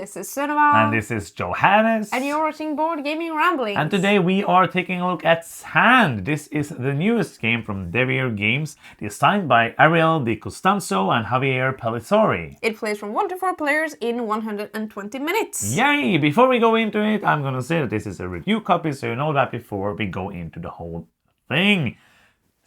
This is Sunniva. And this is Johannes. And you're watching Board Gaming Ramblings. And today we are taking a look at Sand. This is the newest game from Devir Games, designed by Ariel Di Costanzo and Javier Pellizzari. It plays from 1 to 4 players in 120 minutes. Yay! Before we go into it, I'm gonna say that this is a review copy, so you know that before we go into the whole thing.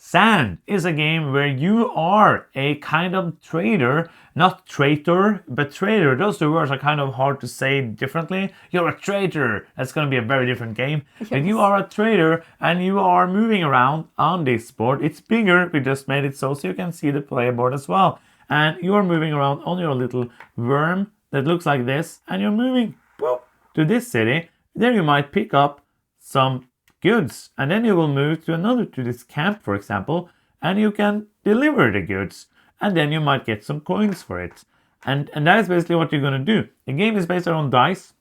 Sand is a game where you are a kind of trader, not traitor, but trader. Those two words are kind of hard to say differently. You're a trader. That's going to be a very different game. Yes. But you are a trader and you are moving around on this board. It's bigger. We just made it so you can see the player board as well. And you are moving around on your little worm that looks like this. And you're moving to this city. There you might pick up some goods, and then you will move to this camp, for example, and you can deliver the goods, and then you might get some coins for it. And that is basically what you're going to do. The game is based on dice.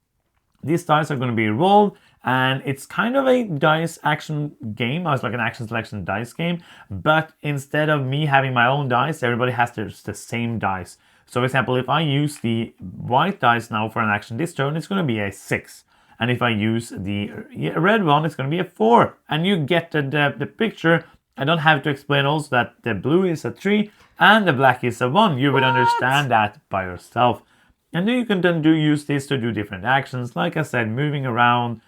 These dice are going to be rolled, and it's kind of a dice action game. It's like an action selection dice game, but instead of me having my own dice, everybody has the same dice. So for example, if I use the white dice now for an action this turn, it's going to be a 6. And if I use the red one, it's going to be a 4. And you get the picture. I don't have to explain also that the blue is a 3 and the black is a 1. You would understand that by yourself. And then you can then use this to do different actions. Like I said, moving around,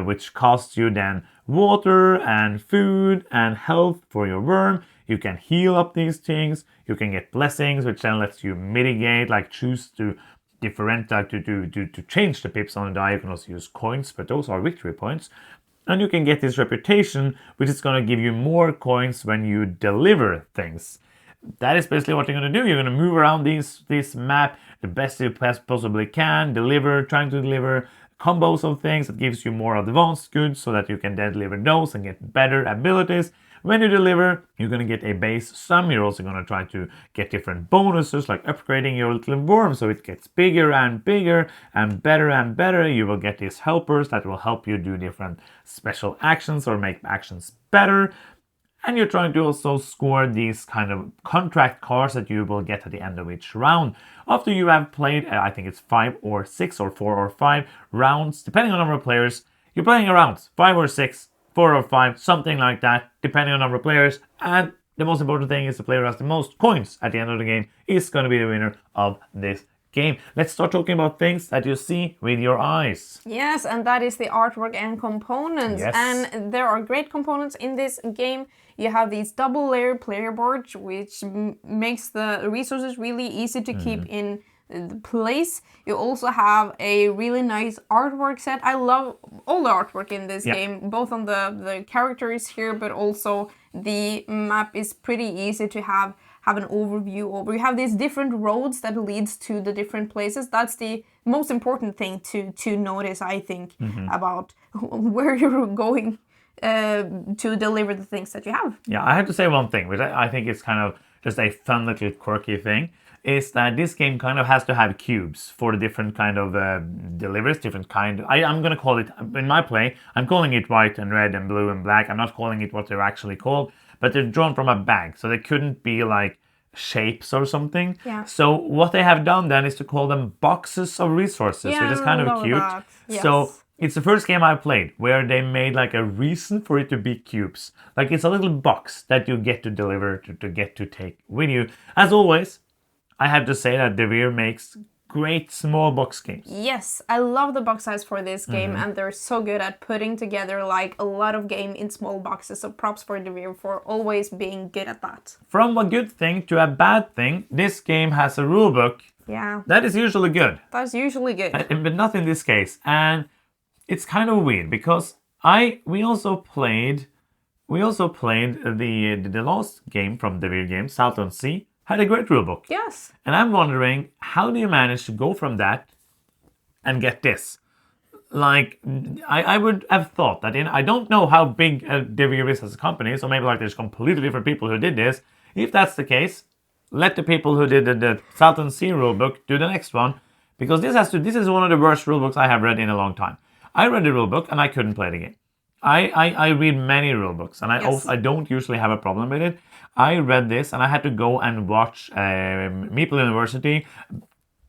which costs you then water and food and health for your worm. You can heal up these things. You can get blessings, which then lets you mitigate, like choose to to change the pips on the die. You can also use coins, but those are victory points. And you can get this reputation, which is going to give you more coins when you deliver things. That is basically what you're going to do. You're going to move around this map the best you possibly can, trying to deliver combos of things that gives you more advanced goods so that you can then deliver those and get better abilities. When you deliver, you're going to get a base sum. You're also going to try to get different bonuses, like upgrading your little worm so it gets bigger and bigger and better. You will get these helpers that will help you do different special actions or make actions better. And you're trying to also score these kind of contract cards that you will get at the end of each round. After you have played, I think it's 5 or 6 or 4 or 5 rounds, depending on the number of players, you're playing around 5 or 6, 4 or 5, something like that, depending on the number of players. And the most important thing is the player who has the most coins at the end of the game is going to be the winner of this game. Let's start talking about things that you see with your eyes. Yes, and that is the artwork and components. Yes. And there are great components in this game. You have these double-layered player boards, which makes the resources really easy to keep in the place. You also have a really nice artwork set. I love all the artwork in this game, both on the characters here, but also the map is pretty easy to have an overview over. You have these different roads that leads to the different places. That's the most important thing to notice, I think, about where you're going to deliver the things that you have. Yeah, I have to say one thing, which I think is kind of just a fun little quirky thing, is that this game kind of has to have cubes for the different kind of deliveries, different kind. I'm going to call it, in my play, I'm calling it white and red and blue and black. I'm not calling it what they're actually called, but they're drawn from a bag, so they couldn't be like shapes or something. Yeah. So what they have done then is to call them boxes of resources, which is kind of cute. Yes. So it's the first game I played where they made like a reason for it to be cubes. Like it's a little box that you get to deliver, to get to take with you. As always, I have to say that Devir makes great small box games. Yes, I love the box size for this game, and they're so good at putting together like a lot of game in small boxes. So props for Devir for always being good at that. From a good thing to a bad thing, this game has a rulebook. Yeah. That is usually good. That's usually good. But not in this case. And it's kind of weird because we also played the last game from Devir Games, Southern Sea, had a great rulebook. Yes. And I'm wondering, how do you manage to go from that and get this? Like, I would have thought that I don't know how big Devir is as a company, so maybe like there's completely different people who did this. If that's the case, let the people who did the Southern Sea rulebook do the next one, because this is one of the worst rulebooks I have read in a long time. I read the rulebook and I couldn't play the game. I read many rulebooks and I don't usually have a problem with it. I read this and I had to go and watch Maple University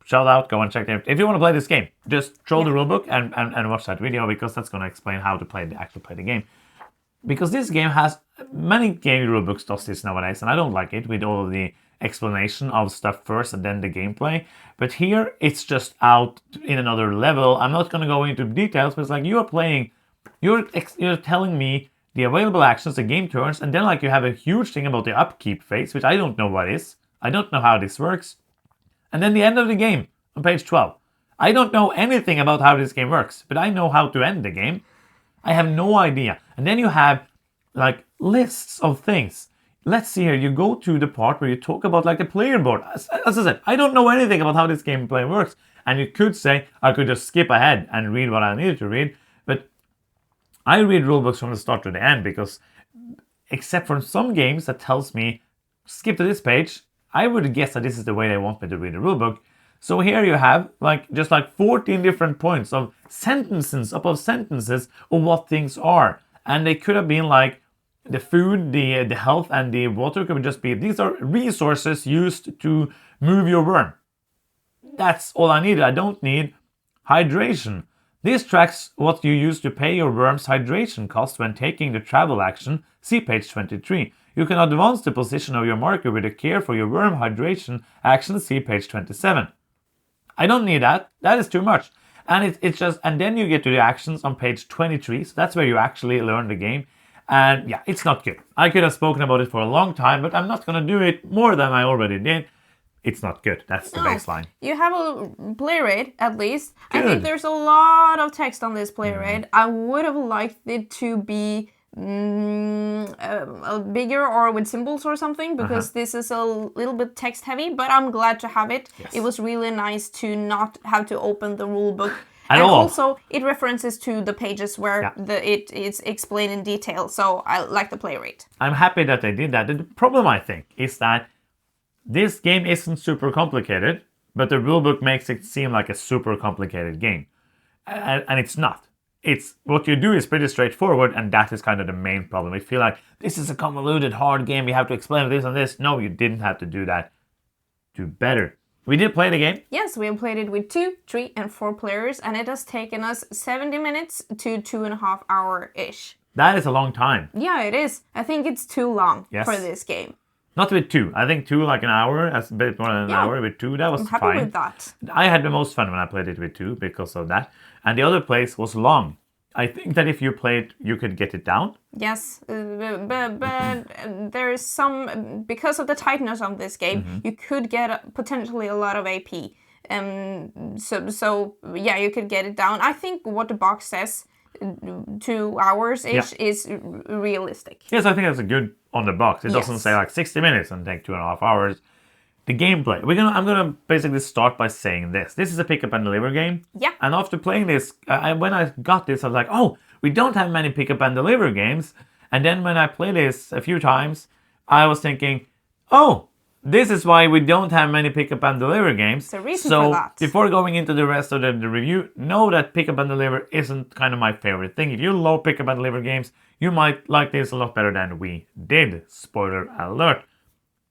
shout out, go and check it. If you want to play this game, just throw the rulebook and watch that video, because that's going to explain how to actually play the game. Because this game has many game rulebooks does this nowadays, and I don't like it with all of the explanation of stuff first and then the gameplay. But here it's just out in another level. I'm not going to go into details, but it's like you're telling me the available actions, the game turns, and then like you have a huge thing about the upkeep phase, which I don't know what is. I don't know how this works. And then the end of the game on page 12. I don't know anything about how this game works, but I know how to end the game. I have no idea. And then you have like lists of things. Let's see here, you go to the part where you talk about like the player board. As I said, I don't know anything about how this gameplay works. And you could say, I could just skip ahead and read what I needed to read. But I read rulebooks from the start to the end, because except for some games that tells me, skip to this page, I would guess that this is the way they want me to read the rulebook. So here you have just 14 different points of sentences above sentences of what things are. And they could have been like the food, the health, and the water could just be, these are resources used to move your worm. That's all I needed. I don't need hydration. This tracks what you use to pay your worm's hydration cost when taking the travel action. See page 23. You can advance the position of your marker with a care for your worm hydration action. See page 27. I don't need that. That is too much. And it's just, and then you get to the actions on page 23. So that's where you actually learn the game. And yeah, it's not good. I could have spoken about it for a long time, but I'm not going to do it more than I already did. It's not good. That's the baseline. You have a play rate, at least. Good. I think there's a lot of text on this play rate. I would have liked it to be bigger or with symbols or something, because this is a little bit text heavy, but I'm glad to have it. Yes. It was really nice to not have to open the rule book. And also, it references to the pages where it's explained in detail, so I like the play rate. I'm happy that they did that. The problem, I think, is that this game isn't super complicated, but the rulebook makes it seem like a super complicated game. And it's not. It's what you do is pretty straightforward, and that is kind of the main problem. We feel like this is a convoluted, hard game. We have to explain this and this. No, you didn't have to do that. Do better. We did play the game. Yes, we have played it with 2, 3, and 4 players, and it has taken us 70 minutes to 2.5 hours-ish. That is a long time. Yeah, it is. I think it's too long for this game. Not with 2. I think 2 like an hour. That's a bit more than an hour. With 2, that was fine. I'm happy with that. I had the most fun when I played it with 2 because of that. And the other place was long. I think that if you played, you could get it down. Yes, but there is some, because of the tightness of this game, you could get potentially a lot of AP. So yeah, you could get it down. I think what the box says, 2 hours-ish, is realistic. Yes, I think that's a good on the box. It doesn't say like 60 minutes and take 2.5 hours. The gameplay. I'm gonna basically start by saying this. This is a pick up and deliver game. Yeah. And after playing this, when I got this, I was like, oh, we don't have many pick up and deliver games. And then when I played this a few times, I was thinking, oh, this is why we don't have many pick up and deliver games. There's a reason for that. So before going into the rest of the review, know that pick up and deliver isn't kind of my favorite thing. If you love pick up and deliver games, you might like this a lot better than we did. Spoiler alert.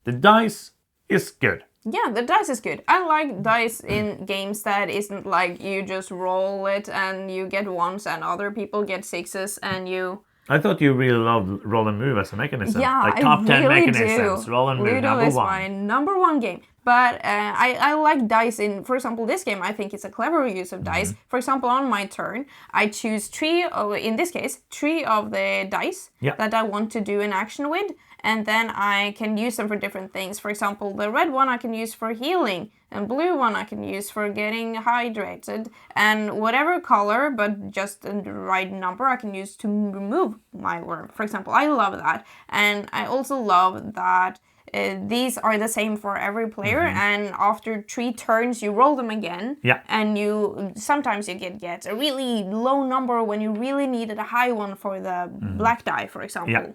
The dice is good. Yeah, the dice is good. I like dice in games that isn't like you just roll it and you get ones and other people get sixes and you... I thought you really loved roll and move as a mechanism. Yeah, like top 10 really mechanisms. do. Roll and move, Ludo number is one. my number one game. But I like dice in, for example, this game. I think it's a clever use of dice. For example, on my turn, I choose 3 of the dice that I want to do an action with. And then I can use them for different things. For example, the red one I can use for healing. And blue one I can use for getting hydrated. And whatever color, but just the right number, I can use to remove my worm. For example, I love that. And I also love that these are the same for every player, and after 3 turns you roll them again. Yeah. And sometimes you get a really low number when you really needed a high one for the black die, for example. Yeah.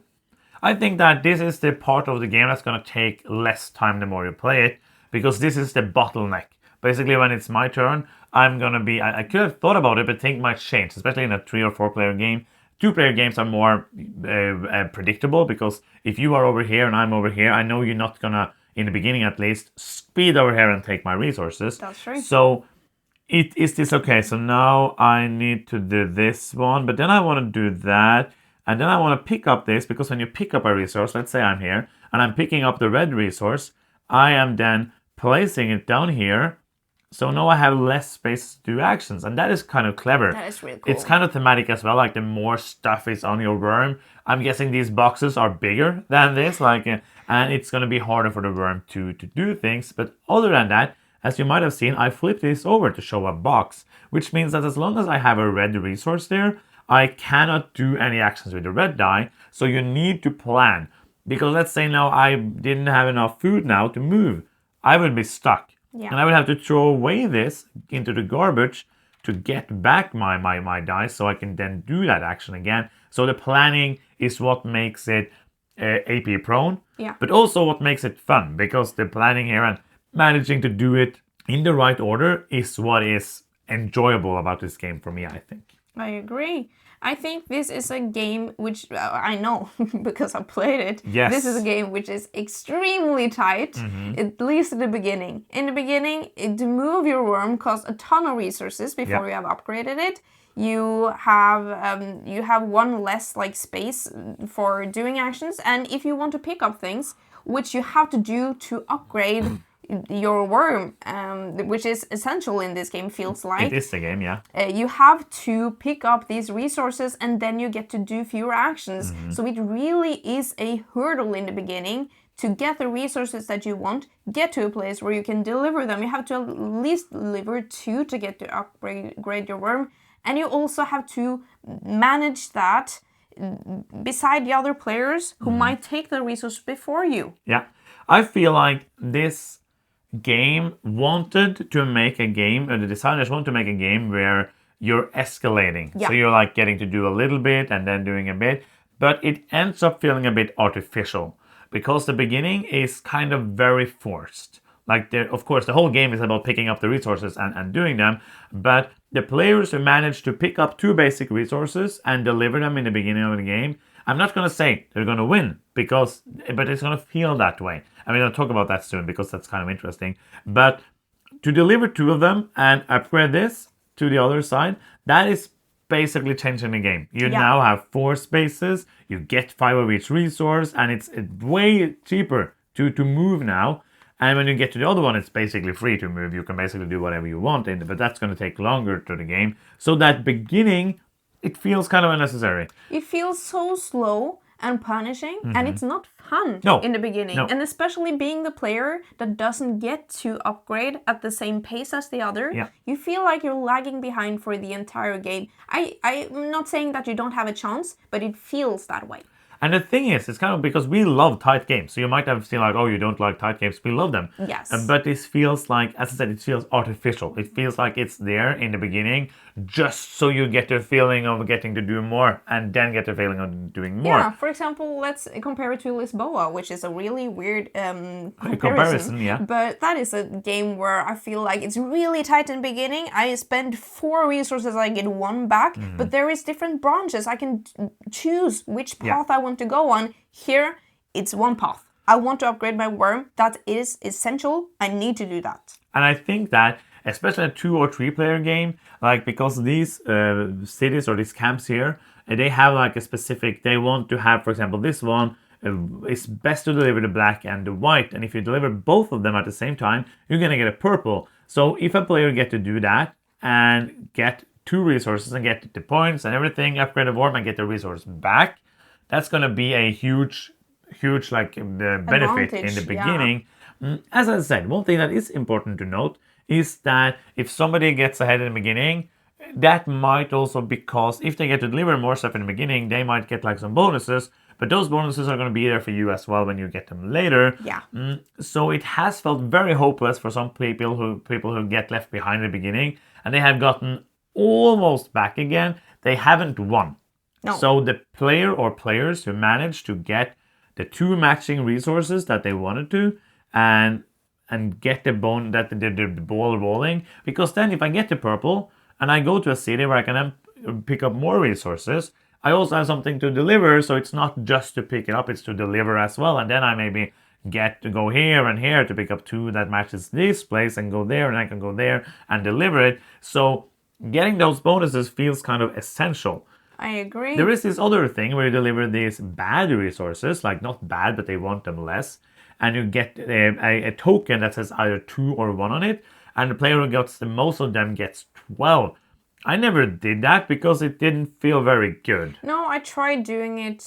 I think that this is the part of the game that's going to take less time the more you play it, because this is the bottleneck. Basically, when it's my turn, I'm going to be... I could have thought about it, but things might change, especially in a 3 or 4 player game. 2-player games are more predictable, because if you are over here and I'm over here, I know you're not going to in the beginning at least, speed over here and take my resources. That's true. So it is this, okay, so now I need to do this one, but then I want to do that, and then I want to pick up this, because when you pick up a resource, let's say I'm here, and I'm picking up the red resource, I am then placing it down here, so now I have less space to do actions, and that is kind of clever. That is really cool. It's kind of thematic as well, like the more stuff is on your worm, I'm guessing these boxes are bigger than this, and it's going to be harder for the worm to do things, but other than that, as you might have seen, I flipped this over to show a box, which means that as long as I have a red resource there, I cannot do any actions with the red die, so you need to plan. Because let's say now I didn't have enough food now to move, I would be stuck. Yeah. And I would have to throw away this into the garbage to get back my dice so I can then do that action again. So the planning is what makes it AP prone, but also what makes it fun, because the planning here and managing to do it in the right order is what is enjoyable about this game for me, I think. I agree. I think this is a game which I know because I played it. Yes. This is a game which is extremely tight, at least in the beginning. In the beginning, to move your worm costs a ton of resources before you have upgraded it. You have one less space for doing actions, and if you want to pick up things, which you have to do to upgrade your worm, which is essential in this game, feels like. It is the game, yeah. You have to pick up these resources and then you get to do fewer actions. So it really is a hurdle in the beginning to get the resources that you want, get to a place where you can deliver them. You have to at least deliver 2 to get to upgrade your worm. And you also have to manage that beside the other players who might take the resource before you. Yeah. I feel like this game wanted to make a game, or the designers want to make a game where you're escalating. So you're getting to do a little bit and then doing a bit, but it ends up feeling a bit artificial because the beginning is kind of very forced. Of course, the whole game is about picking up the resources and doing them, but the players who manage to pick up 2 basic resources and deliver them in the beginning of the game, I'm not going to say they're going to win, but it's going to feel that way. I mean, I'll talk about that soon because that's kind of interesting. But to deliver 2 of them and upgrade this to the other side, that is basically changing the game. You now have 4 spaces, you get 5 of each resource, and it's way cheaper to move now. And when you get to the other one, it's basically free to move. You can basically do whatever you want in it, but that's going to take longer to the game. So that beginning, it feels kind of unnecessary. It feels so slow and punishing, and it's not fun in the beginning. No. And especially being the player that doesn't get to upgrade at the same pace as the other, you feel like you're lagging behind for the entire game. I'm not saying that you don't have a chance, but it feels that way. And the thing is, it's kind of because we love tight games. So you might have seen oh, you don't like tight games. We love them. Yes. But this feels like, as I said, it feels artificial. It feels like it's there in the beginning just so you get the feeling of getting to do more and then get the feeling of doing more. Yeah, for example, let's compare it to Lisboa, which is a really weird comparison. Yeah. But that is a game where I feel like it's really tight in the beginning. I spend 4 resources, I get 1 back, but there is different branches. I can choose which path I want to go on. Here, it's 1 path. I want to upgrade my worm. That is essential. I need to do that. And I think that, especially a 2 or 3 player game, because these cities or these camps here, they have a specific, they want to have, for example, this one, it's best to deliver the black and the white. And if you deliver both of them at the same time, you're going to get a purple. So if a player get to do that and get 2 resources and get the points and everything, upgrade the worm and get the resource back, that's going to be a huge benefit in the beginning. As I said, one thing that is important to note is that if somebody gets ahead in the beginning, that might also because if they get to deliver more stuff in the beginning, they might get some bonuses, but those bonuses are going to be there for you as well when you get them later. Yeah. So it has felt very hopeless for some people who get left behind in the beginning, and they have gotten almost back again. They haven't won. No. So the player or players who managed to get the 2 matching resources that they wanted to and get the ball rolling, because then if I get the purple and I go to a city where I can then pick up more resources, I also have something to deliver, so it's not just to pick it up, it's to deliver as well, and then I maybe get to go here and here to pick up 2 that matches this place and go there, and I can go there and deliver it. So getting those bonuses feels kind of essential. I agree. There is this other thing where you deliver these bad resources, like not bad, but they want them less, and you get a token that says either 2 or 1 on it, and the player who gets the most of them gets 12. I never did that because it didn't feel very good. No, I tried doing it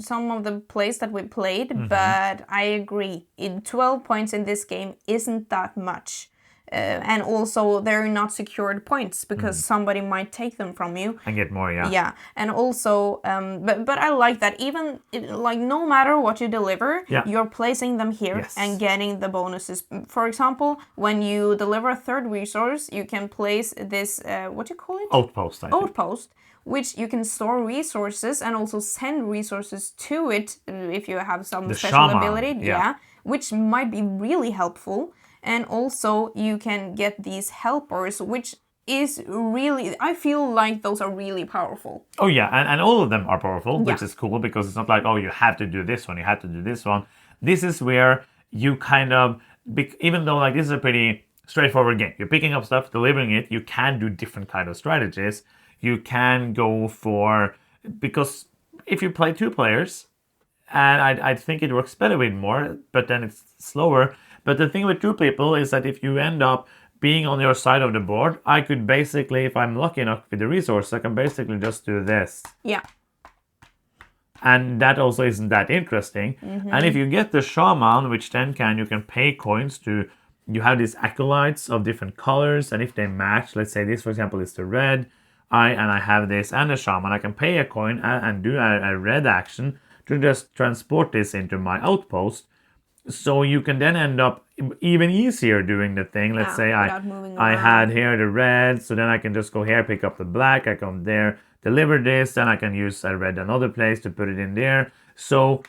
some of the plays that we played, but I agree. 12 points in this game isn't that much. And also they're not secured points because somebody might take them from you and get more. Yeah, and also but I like that even like no matter what you deliver, you're placing them here and getting the bonuses. For example, when you deliver a third resource, you can place this what do you call it? Outpost. Outpost, which you can store resources and also send resources to it if you have some special shaman, ability, which might be really helpful. And also you can get these helpers, which is really, I feel like those are really powerful. Oh yeah, and all of them are powerful, which is cool because it's not like, oh, you have to do this one, you have to do this one. This is where you kind of, even though like this is a pretty straightforward game, you're picking up stuff, delivering it, you can do different kind of strategies. You can go for, because if you play 2 players, and I think it works better with more, but then it's slower. But the thing with 2 people is that if you end up being on your side of the board, I could basically, if I'm lucky enough with the resource, I can basically just do this. Yeah. And that also isn't that interesting. And if you get the shaman, which then you can pay coins to, you have these acolytes of different colors, and if they match, let's say this, for example, is the red, I have this and the shaman, I can pay a coin and do a red action to just transport this into my outpost. So you can then end up even easier doing the thing. Let's say I had here the red, so then I can just go here, pick up the black, I come there, deliver this, then I can use a red another place to put it in there. So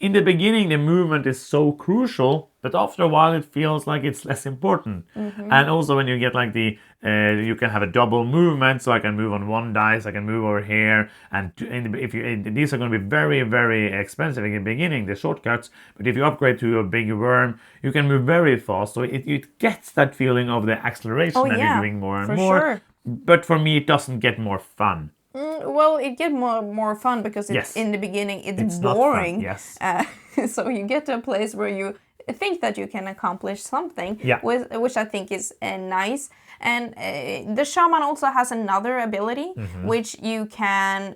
in the beginning, the movement is so crucial, but after a while, it feels like it's less important. And also when you get like you can have a double movement, so I can move on 1 dice, I can move over here, and these are going to be very, very expensive in the beginning, the shortcuts. But if you upgrade to a big worm, you can move very fast. So it gets that feeling of the acceleration, and you're doing more and more. Sure. But for me, it doesn't get more fun. Well, it gets more fun because it's in the beginning it's boring. Not fun. Yes. So you get to a place where you think that you can accomplish something, which I think is nice. And the shaman also has another ability, which you can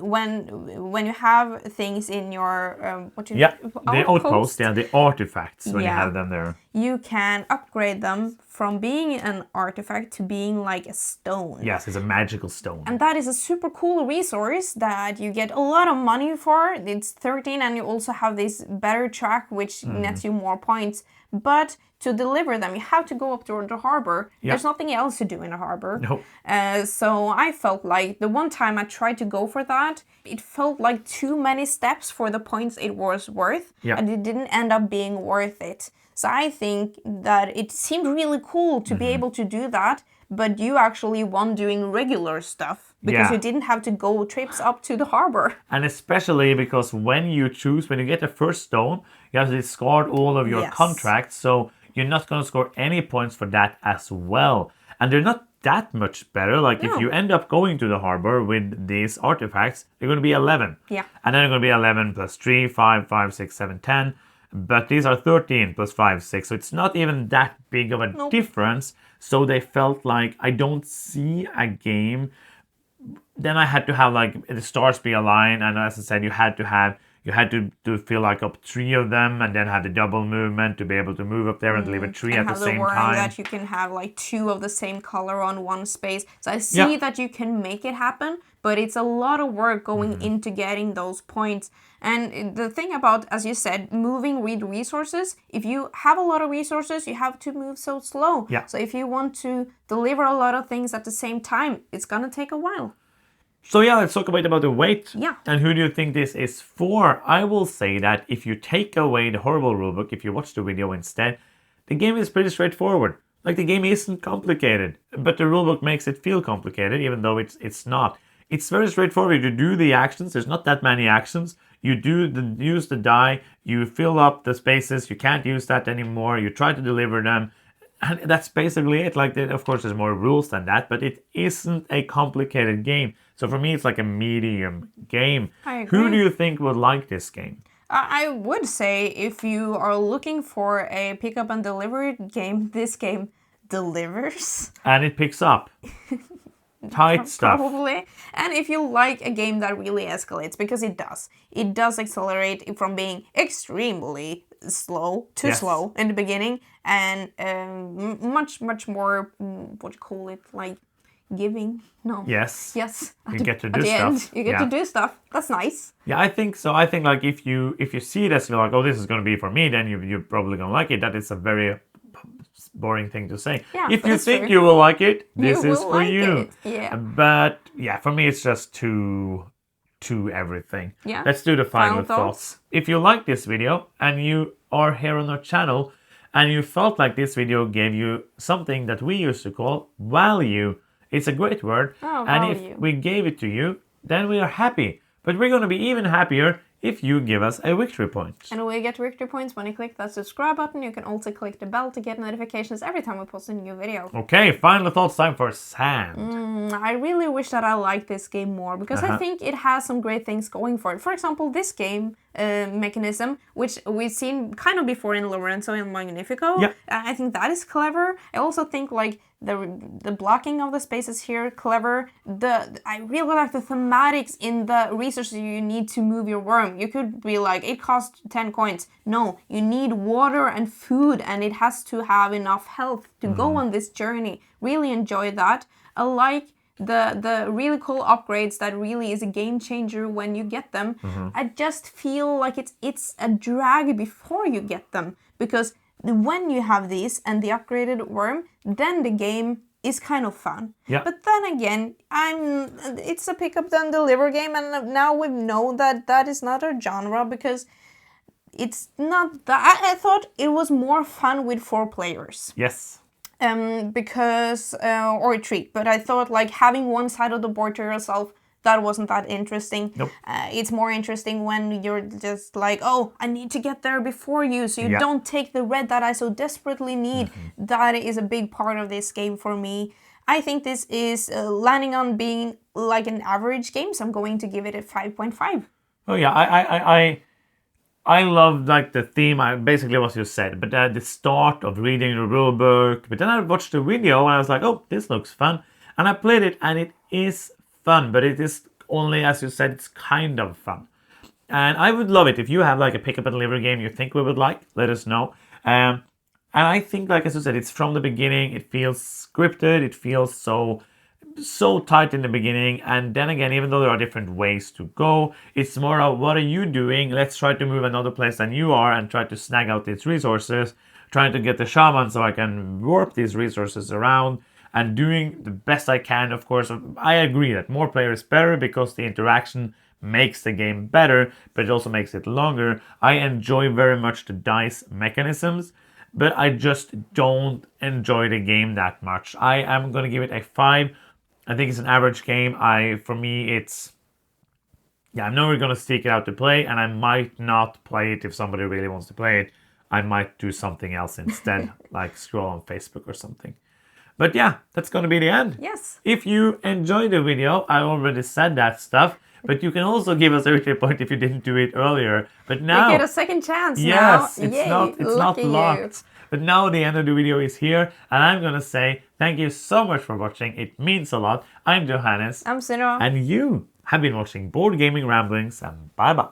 when you have things in your the outpost, the artifacts when you have them there. You can upgrade them from being an artifact to being like a stone. Yes, it's a magical stone. And that is a super cool resource that you get a lot of money for. It's 13, and you also have this better track, which nets you more points. But to deliver them, you have to go up to the harbor. There's nothing else to do in the harbor. No. So I felt like the one time I tried to go for that, it felt like too many steps for the points it was worth. And it didn't end up being worth it. So I think that it seemed really cool to be able to do that, but you actually won doing regular stuff because you didn't have to go trips up to the harbor. And especially because when you get the first stone, you have to discard all of your contracts, so you're not going to score any points for that as well. And they're not that much better. Like if you end up going to the harbor with these artifacts, they're going to be 11. Yeah. And then they're going to be 11 plus 3, 5, 5, 6, 7, 10. But these are 13 plus 5, 6. So it's not even that big of a difference. So they felt like I don't see a game. Then I had to have like the stars be aligned. And as I said, you had to fill like up 3 of them and then have the double movement to be able to move up there and deliver 3 at the same time. That you can have like 2 of the same color on one space. So I see that you can make it happen, but it's a lot of work going into getting those points. And the thing about, as you said, moving with resources, if you have a lot of resources, you have to move so slow. So if you want to deliver a lot of things at the same time, it's going to take a while. So let's talk about the weight. Yeah. And who do you think this is for? I will say that if you take away the horrible rulebook, if you watch the video instead, the game is pretty straightforward. Like the game isn't complicated, but the rulebook makes it feel complicated, even though it's not. It's very straightforward. You do the actions. There's not that many actions. You use the die, you fill up the spaces, you can't use that anymore, you try to deliver them, and that's basically it. Like, of course, there's more rules than that, but it isn't a complicated game. So for me, it's like a medium game. I agree. Who do you think would like this game? I would say if you are looking for a pick up and deliver game, this game delivers. And it picks up. Tight stuff. Probably. And if you like a game that really escalates, because it does. It does accelerate from being extremely slow to slow in the beginning and much more, what do you call it, like giving? No. Yes. Yes. You get to do stuff. End, you get to do stuff. That's nice. Yeah, I think so. I think like if you see it as you're like, oh, this is going to be for me, then you're probably going to like it. That is a very boring thing to say. Yeah, if you think true. you will like it, this is for like you. It. Yeah. But yeah, for me it's just too everything. Yeah. Let's do the final Final thoughts. If you like this video and you are here on our channel and you felt like this video gave you something that we used to call value, it's a great word. Oh, and value. if we gave it to you, then we are happy. But we're going to be even happier if you give us a victory point. And we get victory points when you click that subscribe button. You can also click the bell to get notifications every time we post a new video. Okay, final thoughts time for Sand. I really wish that I liked this game more because I think it has some great things going for it. For example, this game mechanism, which we've seen kind of before in Lorenzo and Magnifico. Yeah. I think that is clever. I also think like the blocking of the spaces here, clever. I really like the thematics in the resources you need to move your worm. You could be like, it costs 10 coins. No, you need water and food, and it has to have enough health to go on this journey. Really enjoy that. I like the really cool upgrades that really is a game changer when you get them. I just feel like it's a drag before you get them, because when you have these and the upgraded worm, then the game is kind of fun. Yeah. But then again, it's a pick up then deliver game, and now we know that is not a genre, because it's not that. I thought it was more fun with 4 players. Yes. Because or 3, but I thought like having one side of the board to yourself, that wasn't that interesting. Nope. It's more interesting when you're just like, oh, I need to get there before you, so you don't take the red that I so desperately need. That is a big part of this game for me. I think this is landing on being like an average game, so I'm going to give it a 5.5. Oh yeah, I love like the theme. Basically what you said, but at the start of reading the rule book. But then I watched the video and I was like, oh, this looks fun, and I played it, and it is fun. But it is only, as you said, it's kind of fun. And I would love it if you have like a pick up and deliver game you think we would like. Let us know. And I think, like as you said, it's from the beginning. It feels scripted. It feels so tight in the beginning, and then again, even though there are different ways to go, it's more of what are you doing? Let's try to move another place than you are and try to snag out these resources, trying to get the shaman so I can warp these resources around, and doing the best I can. Of course, I agree that more players better, because the interaction makes the game better, but it also makes it longer. I enjoy very much the dice mechanisms, but I just don't enjoy the game that much. I am going to give it a 5. I think it's an average game. For me, it's... Yeah, I'm never going to stick it out to play, and I might not play it if somebody really wants to play it. I might do something else instead, like scroll on Facebook or something. But yeah, that's going to be the end. Yes. If you enjoyed the video, I already said that stuff, but you can also give us a victory point if you didn't do it earlier. But now... You get a second chance yes, now. it's Yay, not lucky locked. you. But now the end of the video is here, and I'm gonna say thank you so much for watching. It means a lot. I'm Johannes. I'm Sinra. And you have been watching Board Gaming Ramblings, and bye bye.